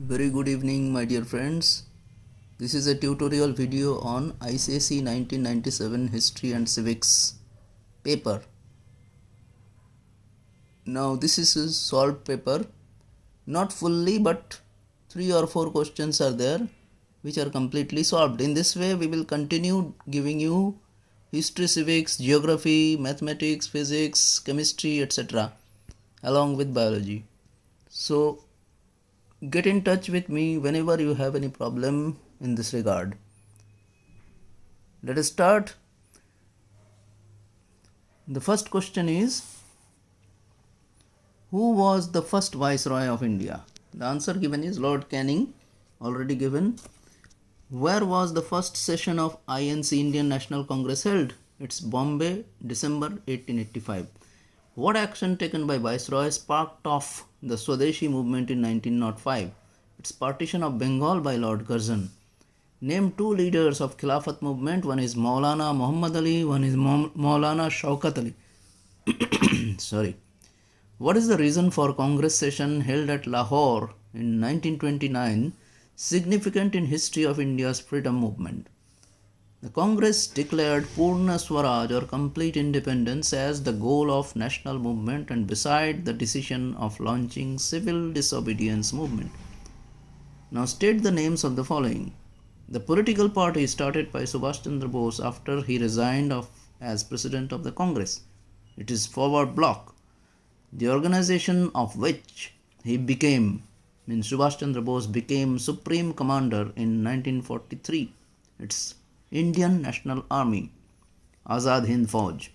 Very good evening, my dear friends. This is a tutorial video on ICSE 1997 History and Civics paper. Now this is a solved paper, not fully, but 3 or 4 questions are there which are completely solved. In this way we will continue giving you history, civics, geography, mathematics, physics, chemistry, etc. along with biology. So get in touch with me whenever you have any problem in this regard. Let us start. The first question is, who was the first Viceroy of India? The answer given is Lord Canning, already given. Where was the first session of INC, Indian National Congress, held? It's Bombay, December 1885. What action taken by Viceroy sparked off the Swadeshi movement in 1905? It's Partition of Bengal by Lord Curzon. Name 2 leaders of Khilafat movement. One is Maulana Muhammad Ali, one is Maulana Shaukat Ali. Sorry. What is the reason for Congress session held at Lahore in 1929 significant in history of India's freedom movement? The Congress declared Purna Swaraj or complete independence as the goal of national movement, and beside the decision of launching civil disobedience movement. Now state the names of the following. The political party started by Subhash Chandra Bose after he resigned as president of the Congress. It is Forward Bloc. The organization of which Subhash Chandra Bose became Supreme Commander in 1943. It's Indian National Army, Azad Hind Fauj.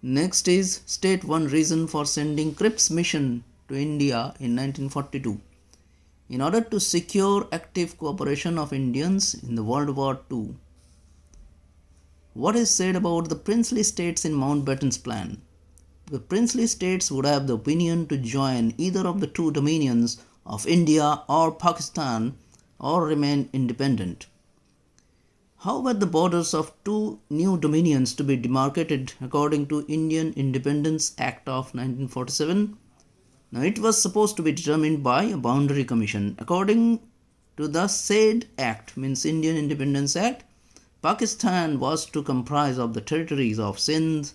Next is, state one reason for sending Cripps mission to India in 1942. In order to secure active cooperation of Indians in the World War II. What is said about the princely states in Mountbatten's plan? The princely states would have the opinion to join either of the 2 dominions of India or Pakistan or remain independent. How were the borders of 2 new dominions to be demarcated according to Indian Independence Act of 1947? Now it was supposed to be determined by a boundary commission. According to the said act, Indian Independence Act, Pakistan was to comprise of the territories of Sindh,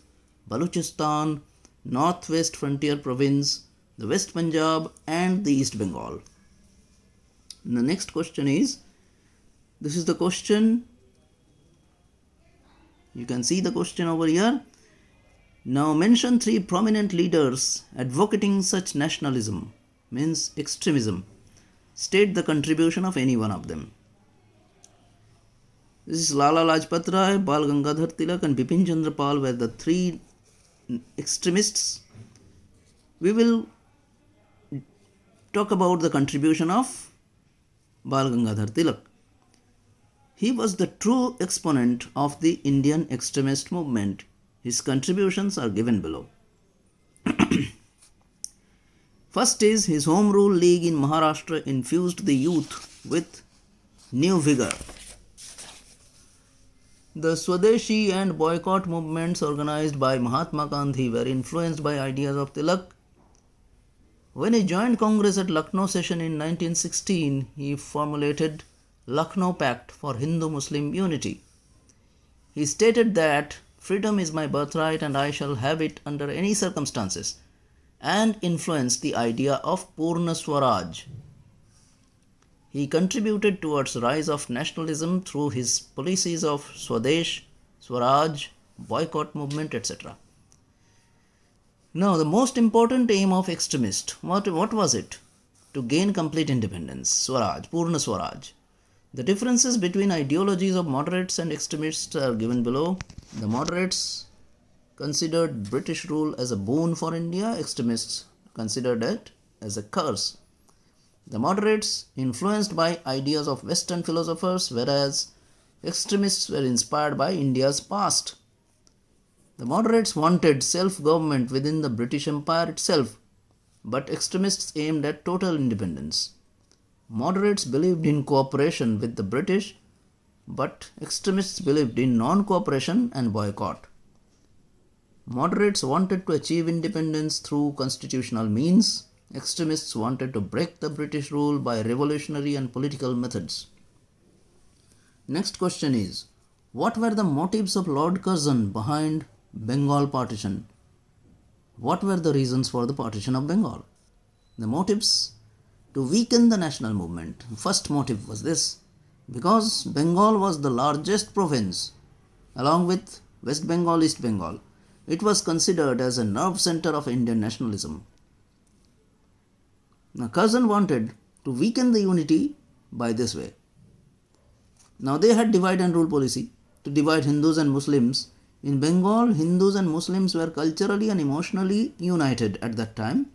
Baluchistan, Northwest Frontier Province, the West Punjab and the East Bengal. And the next question is, this is the question. You can see the question over here. Now mention 3 prominent leaders advocating such nationalism, extremism. State the contribution of any one of them. This is Lala Lajpat Rai, Bal Gangadhar Tilak and Bipin Chandra Pal were the 3 extremists. We will talk about the contribution of Bal Gangadhar Tilak. He was the true exponent of the Indian extremist movement. His contributions are given below. First is, his Home Rule League in Maharashtra infused the youth with new vigor. The Swadeshi and boycott movements organized by Mahatma Gandhi were influenced by ideas of Tilak. When he joined Congress at Lucknow session in 1916, he formulated Lucknow Pact for Hindu-Muslim unity. He stated that freedom is my birthright and I shall have it under any circumstances, and influenced the idea of Purna Swaraj. He contributed towards rise of nationalism through his policies of Swadesh, Swaraj, boycott movement, etc. Now the most important aim of extremist, what was it? To gain complete independence, Swaraj, Purna Swaraj. The differences between ideologies of moderates and extremists are given below. The moderates considered British rule as a boon for India. Extremists considered it as a curse. The moderates influenced by ideas of Western philosophers, whereas extremists were inspired by India's past. The moderates wanted self-government within the British Empire itself, but extremists aimed at total independence. Moderates believed in cooperation with the British, but extremists believed in non-cooperation and boycott. Moderates wanted to achieve independence through constitutional means, Extremists wanted to break the British rule by revolutionary and political methods. Next question is, what were the motives of Lord Curzon behind Bengal partition? What were the reasons for the partition of Bengal? The motives: to weaken the national movement. First motive was this: because Bengal was the largest province, along with West Bengal, East Bengal, it was considered as a nerve center of Indian nationalism. Now, Curzon wanted to weaken the unity by this way. Now, they had divide and rule policy to divide Hindus and Muslims. In Bengal, Hindus and Muslims were culturally and emotionally united at that time.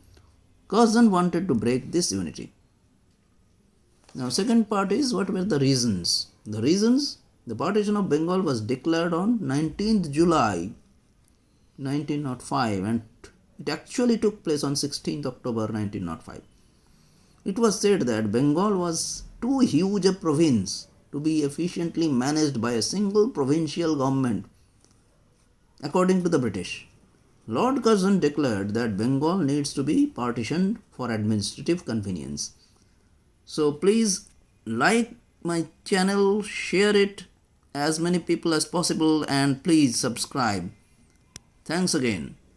Curzon wanted to break this unity. Now, second part is, what were the reasons? The reasons: the partition of Bengal was declared on 19th July 1905 and it actually took place on 16th October 1905. It was said that Bengal was too huge a province to be efficiently managed by a single provincial government. According to the British, Lord Curzon declared that Bengal needs to be partitioned for administrative convenience. So please like my channel, share it as many people as possible, and please subscribe. Thanks again.